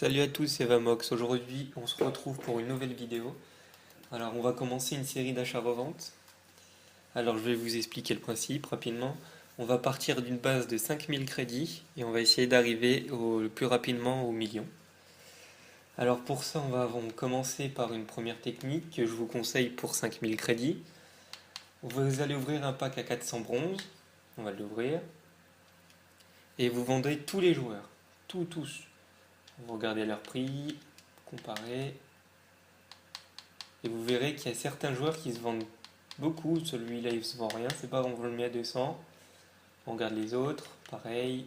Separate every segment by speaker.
Speaker 1: Salut à tous, c'est Vamox. Aujourd'hui, on se retrouve pour une nouvelle vidéo. Alors, on va commencer une série d'achats-reventes. Alors, je vais vous expliquer le principe rapidement. On va partir d'une base de 5000 crédits et on va essayer d'arriver le plus rapidement au million. Alors, pour ça, on va commencer par une première technique que je vous conseille pour 5000 crédits. Vous allez ouvrir un pack à 400 bronzes. On va l'ouvrir. Et vous vendrez tous les joueurs. Tous. Vous regardez leur prix, comparez. Et vous verrez qu'il y a certains joueurs qui se vendent beaucoup. Celui-là, il se vend rien. C'est pas grave, on le met à 200. On regarde les autres. Pareil.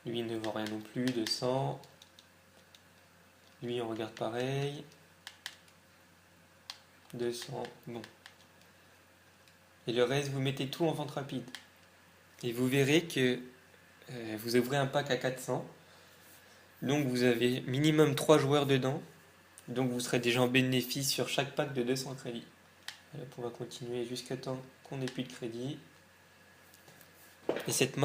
Speaker 1: Lui, il ne vend rien non plus. 200. Lui, on regarde pareil. 200. Bon. Et le reste, vous mettez tout en vente rapide. Et vous verrez que vous ouvrez un pack à 400. Donc, vous avez minimum 3 joueurs dedans. Donc, vous serez déjà en bénéfice sur chaque pack de 200 crédits. On va continuer jusqu'à temps qu'on n'ait plus de crédit. Et cette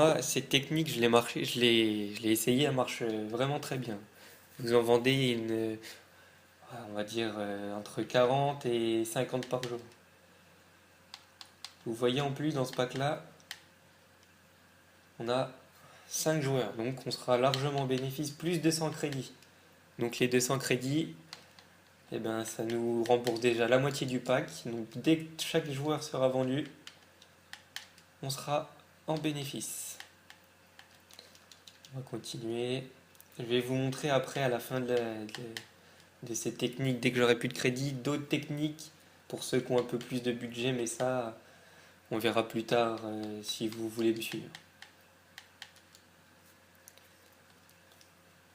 Speaker 1: technique, je l'ai essayé, elle marche vraiment très bien. Vous en vendez on va dire, entre 40 et 50 par jour. Vous voyez en plus dans ce pack-là, on a 5 joueurs, donc on sera largement en bénéfice, plus 200 crédits. Donc les 200 crédits, eh ben, ça nous rembourse déjà la moitié du pack. Donc dès que chaque joueur sera vendu, on sera en bénéfice. On va continuer. Je vais vous montrer après, à la fin de cette technique, dès que j'aurai plus de crédit, d'autres techniques pour ceux qui ont un peu plus de budget, mais ça, on verra plus tard si vous voulez me suivre.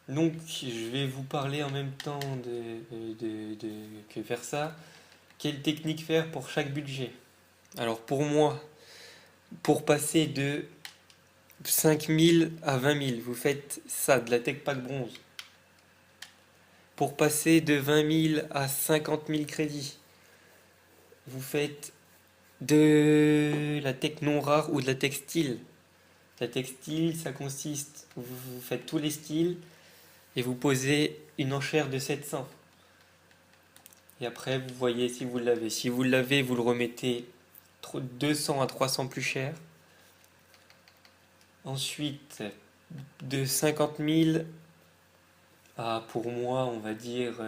Speaker 1: Donc, je vais vous parler en même temps que faire ça. Quelle technique faire pour chaque budget? Alors, pour moi, pour passer de 5000 à 20 000, vous faites ça, de la tech pack bronze. Pour passer de 20 000 à 50 000 crédits, vous faites de la tech non rare ou de la textile. La textile, ça consiste, vous faites tous les styles et vous posez une enchère de 700. Et après, vous voyez si vous l'avez. Si vous l'avez, vous le remettez 200 à 300 plus cher. Ensuite, de 50 000 à, pour moi, on va dire,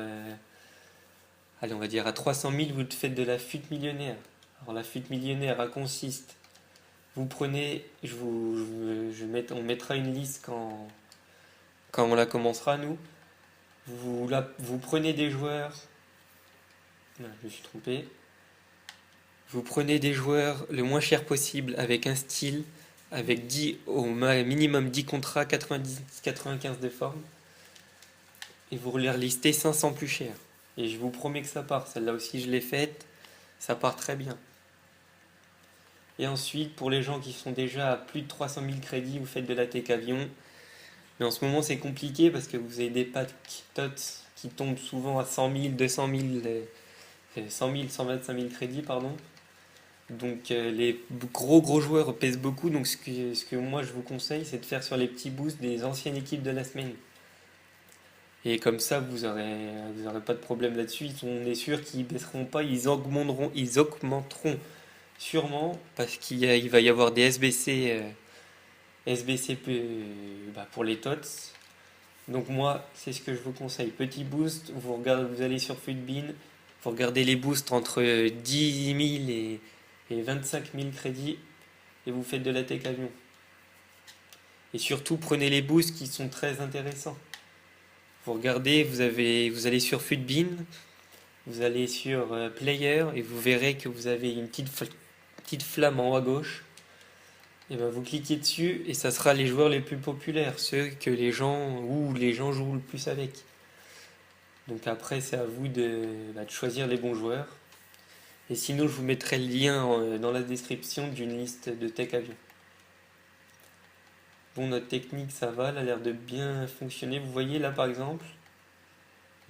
Speaker 1: allez, on va dire à 300 000, vous faites de la fuite millionnaire. Alors la fuite millionnaire, elle consiste, vous prenez, on mettra une liste quand on la commencera, nous. Vous prenez des joueurs, non, je me suis trompé, vous prenez des joueurs le moins cher possible avec un style, avec 10, au minimum 10 contrats, 95 de forme, et vous les relistez 500 plus cher. Et je vous promets que ça part, celle-là aussi je l'ai faite, ça part très bien. Et ensuite, pour les gens qui sont déjà à plus de 300 000 crédits, vous faites de la tech avion. Mais en ce moment, c'est compliqué parce que vous avez des packs TOTS qui tombent souvent à 100 000, 200 000, 100 000, 125 000 crédits, pardon. Donc les gros joueurs pèsent beaucoup. Donc ce que moi je vous conseille, c'est de faire sur les petits boosts des anciennes équipes de la semaine. Et comme ça, vous aurez pas de problème là-dessus. On est sûr qu'ils baisseront pas, ils augmenteront sûrement parce il va y avoir des SBC pour les TOTS. Donc moi, c'est ce que je vous conseille. Petit boost, vous allez sur Futbin, vous regardez les boosts entre 10 000 et 25 000 crédits et vous faites de la tech avion. Et surtout, prenez les boosts qui sont très intéressants. Vous regardez, vous allez sur Futbin, vous allez sur Player et vous verrez que vous avez une petite flamme en haut à gauche. Et ben vous cliquez dessus et ça sera les joueurs les plus populaires, ceux que les gens jouent le plus avec. Donc après c'est à vous de choisir les bons joueurs. Et sinon je vous mettrai le lien dans la description d'une liste de tech avion. Bon, notre technique ça va, elle a l'air de bien fonctionner. Vous voyez là par exemple,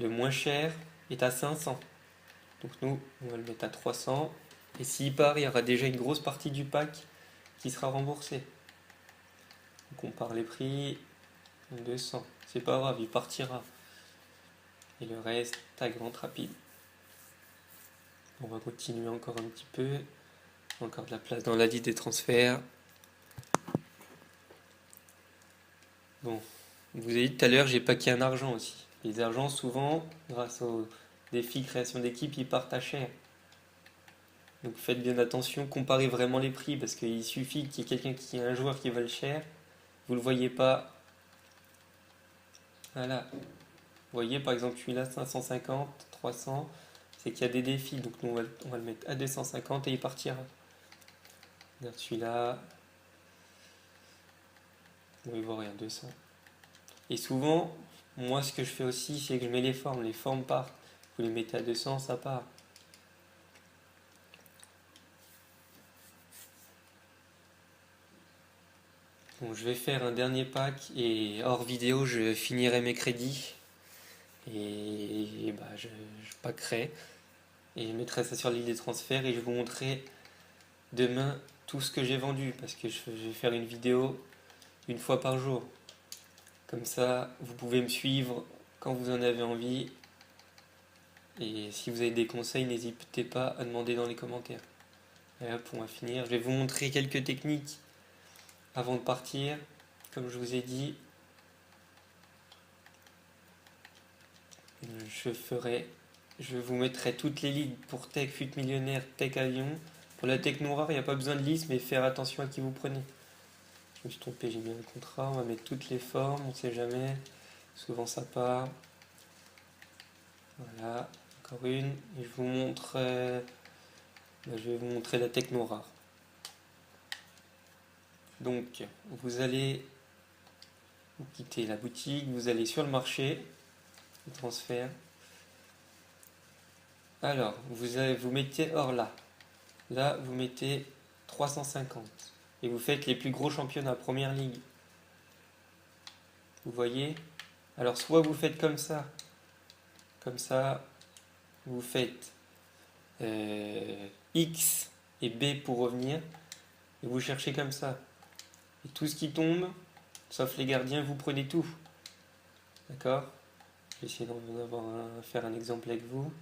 Speaker 1: le moins cher est à 500. Donc nous on va le mettre à 300. Et s'il part, il y aura déjà une grosse partie du pack qui sera remboursée. On compare les prix, 200. c'est pas grave, il partira. Et le reste, tag vente rapide. On va continuer encore un petit peu. Encore de la place dans la liste des transferts. Bon, je vous ai dit tout à l'heure, j'ai packé un argent aussi. Les argents, souvent, grâce au défi création d'équipe, ils partent à cher. Donc faites bien attention, comparez vraiment les prix, parce qu'il suffit qu'il y ait quelqu'un qui ait un joueur qui vole cher, vous le voyez pas. Voilà. Vous voyez par exemple celui-là 550, 300, c'est qu'il y a des défis, donc nous on va le mettre à 250 et il partira. Regarde celui-là, vous pouvez voir, regarde 200. Et souvent, moi ce que je fais aussi, c'est que je mets les formes partent. Vous les mettez à 200, ça part. Bon, je vais faire un dernier pack et hors vidéo, je finirai mes crédits et bah, je packerai et je mettrai ça sur l'île des transferts et je vous montrerai demain tout ce que j'ai vendu parce que je vais faire une vidéo une fois par jour. Comme ça, vous pouvez me suivre quand vous en avez envie et si vous avez des conseils, n'hésitez pas à demander dans les commentaires. Et hop, on va finir. Je vais vous montrer quelques techniques avant de partir. Comme je vous ai dit, je vous mettrai toutes les ligues pour Tech Fut Millionnaire, Tech Avion. Pour la Tech Noire, il n'y a pas besoin de liste, mais faire attention à qui vous prenez. Je me suis trompé, j'ai mis un contrat. On va mettre toutes les formes, on ne sait jamais. Souvent ça part. Voilà, encore une. Et je vais vous montrer la Tech Noire. Donc, vous allez quitter la boutique, vous allez sur le marché, le transfert. Alors, vous mettez hors là. Là, vous mettez 350. Et vous faites les plus gros championnats, première ligue. Vous voyez? Alors, soit vous faites comme ça, vous faites X et B pour revenir, et vous cherchez comme ça. Et tout ce qui tombe, sauf les gardiens, vous prenez tout. D'accord? Je vais essayer d'en faire un exemple avec vous.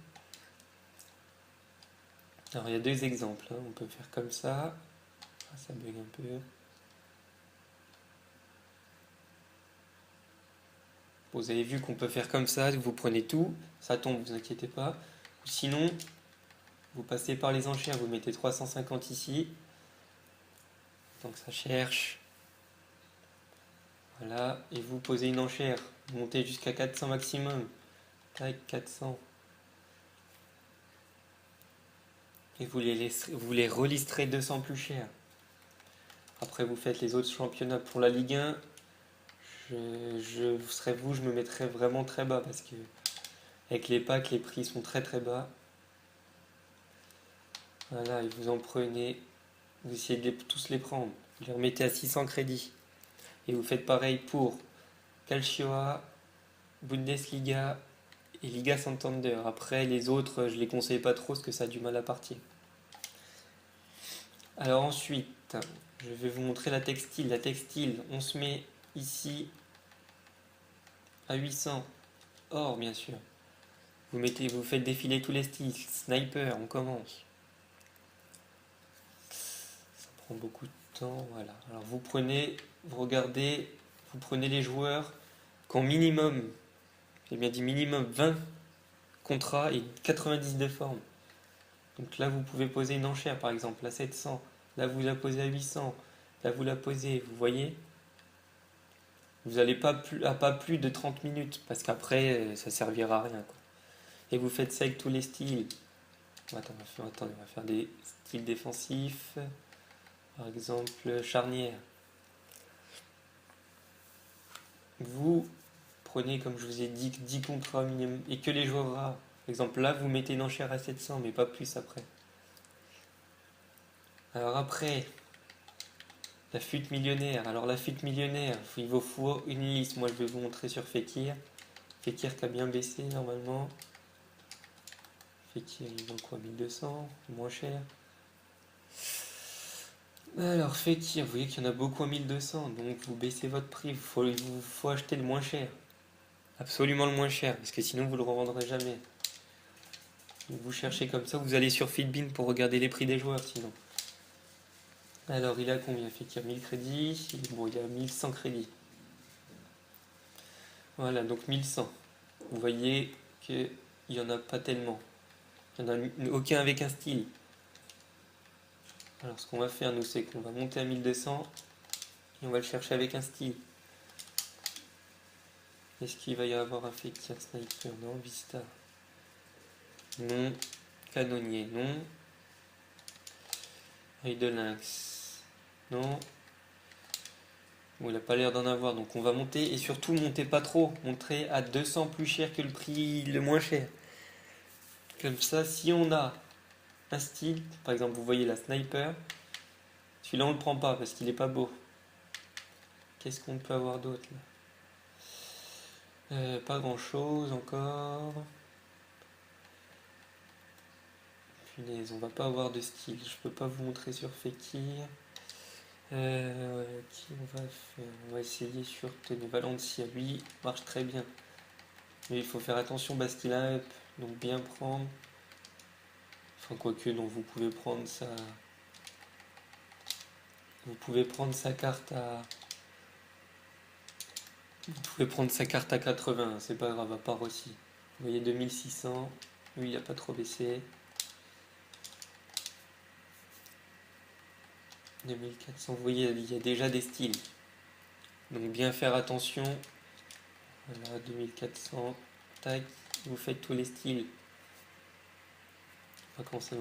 Speaker 1: Alors, il y a deux exemples. Hein. On peut faire comme ça. Ah, ça bug un peu. Vous avez vu qu'on peut faire comme ça, vous prenez tout, ça tombe, vous inquiétez pas. Ou sinon, vous passez par les enchères, vous mettez 350 ici. Donc ça cherche. Voilà, et vous posez une enchère. Vous montez jusqu'à 400 maximum. Tac, 400. Et vous les relisterez 200 plus cher. Après, vous faites les autres championnats pour la Ligue 1. Je me mettrais vraiment très bas parce que avec les packs, les prix sont très très bas. Voilà, et vous en prenez, vous essayez de tous les prendre. Vous les remettez à 600 crédits. Et vous faites pareil pour Calcio A, Bundesliga et Liga Santander. Après, les autres, je les conseille pas trop parce que ça a du mal à partir. Alors ensuite, je vais vous montrer la textile. La textile, on se met ici à 800. Or, bien sûr. Vous faites défiler tous les styles. Sniper, on commence. Ça prend beaucoup de temps, voilà. Alors vous regardez, vous prenez les joueurs qui ont minimum, j'ai bien dit minimum 20 contrats et 90 de forme. Donc là vous pouvez poser une enchère par exemple à 700, là vous la posez à 800, là vous la posez, vous voyez. Vous n'allez pas plus de 30 minutes parce qu'après ça servira à rien quoi. Et vous faites ça avec tous les styles. Attends, on va faire des styles défensifs. Par exemple, charnière. Vous prenez, comme je vous ai dit, 10 contrats minimum et que les joueurs rares. Par exemple, là, vous mettez une enchère à 700, mais pas plus après. Alors après, la fuite millionnaire. Alors la fuite millionnaire, il vous faut une liste. Moi, je vais vous montrer sur Fekir. Fekir qui a bien baissé normalement. Fekir, il vend quoi, 1200, moins cher. Alors Fekir, vous voyez qu'il y en a beaucoup à 1200, donc vous baissez votre prix, il vous faut acheter le moins cher. Absolument le moins cher, parce que sinon vous le revendrez jamais. Donc vous cherchez comme ça, vous allez sur Fitbin pour regarder les prix des joueurs sinon. Alors il a combien? Fait qu'il y a 1000 crédits, bon il y a 1100 crédits. Voilà, donc 1100. Vous voyez qu'il n'y en a pas tellement. Il n'y en a aucun avec un style. Alors ce qu'on va faire nous, c'est qu'on va monter à 1200 et on va le chercher avec un style. Est-ce qu'il va y avoir un Fekir Sniper? Non. Vista? Non. Canonnier? Non. Œil de lynx? Non. Bon, il n'a pas l'air d'en avoir, donc on va monter, et surtout montez pas trop, montrer à 200 plus cher que le prix le moins cher. Comme ça, si on a un style, par exemple vous voyez la sniper, celui-là on le prend pas parce qu'il est pas beau. Qu'est-ce qu'on peut avoir d'autre là? Pas grand chose encore. Punaise, on va pas avoir de style, je peux pas vous montrer sur Fekir. Qui on va faire? On va essayer sur Tony Valencia, lui marche très bien. Mais il faut faire attention parce qu'il a up, donc bien prendre. Enfin quoique, donc vous pouvez prendre sa. Vous pouvez prendre sa carte à. Vous pouvez prendre sa carte à 80, c'est pas grave, à part aussi. Vous voyez 2600, lui il a pas trop baissé. 2400, vous voyez il y a déjà des styles. Donc bien faire attention. Voilà, 2400, tac, vous faites tous les styles. On va commencer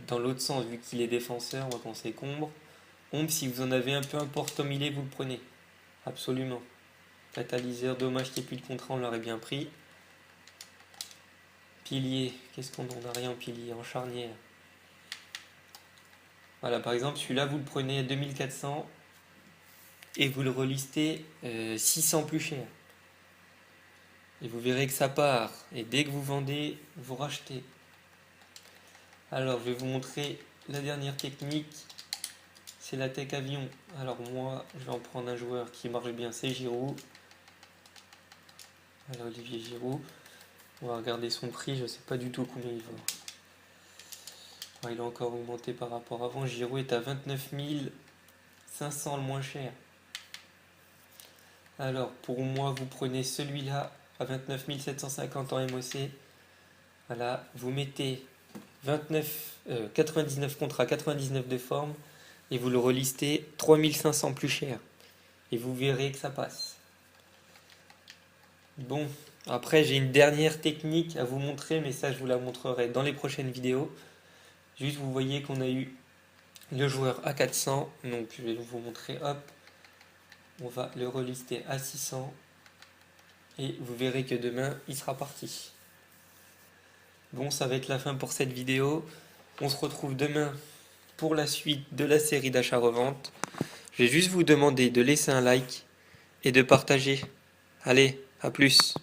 Speaker 1: dans l'autre sens, vu qu'il est défenseur, on va commencer avec ombre. Ombre, si vous en avez un peu importe comme il est, vous le prenez. Absolument. Catalyseur, dommage qu'il n'y ait plus de contrat, on l'aurait bien pris. Pilier, qu'est-ce qu'on en a? Rien en pilier, en charnière. Voilà, par exemple, celui-là, vous le prenez à 2400 et vous le relistez 600 plus cher. Et vous verrez que ça part. Et dès que vous vendez, vous rachetez. Alors, je vais vous montrer la dernière technique. C'est la tech avion. Alors moi, je vais en prendre un joueur qui marche bien, c'est Giroud. Alors Olivier Giroud. On va regarder son prix, je ne sais pas du tout combien il vaut. Alors, il a encore augmenté par rapport à avant. Giroud est à 29 500 le moins cher. Alors pour moi, vous prenez celui-là à 29 750 en MOC. Voilà, vous mettez 99 contrats, 99 de forme et vous le relistez 3500 plus cher. Et vous verrez que ça passe. Bon, après j'ai une dernière technique à vous montrer, mais ça je vous la montrerai dans les prochaines vidéos. Juste vous voyez qu'on a eu le joueur à 400, donc je vais vous montrer, hop, on va le relister à 600 et vous verrez que demain il sera parti. Bon, ça va être la fin pour cette vidéo. On se retrouve demain pour la suite de la série d'achat-revente. Je vais juste vous demander de laisser un like et de partager. Allez, à plus!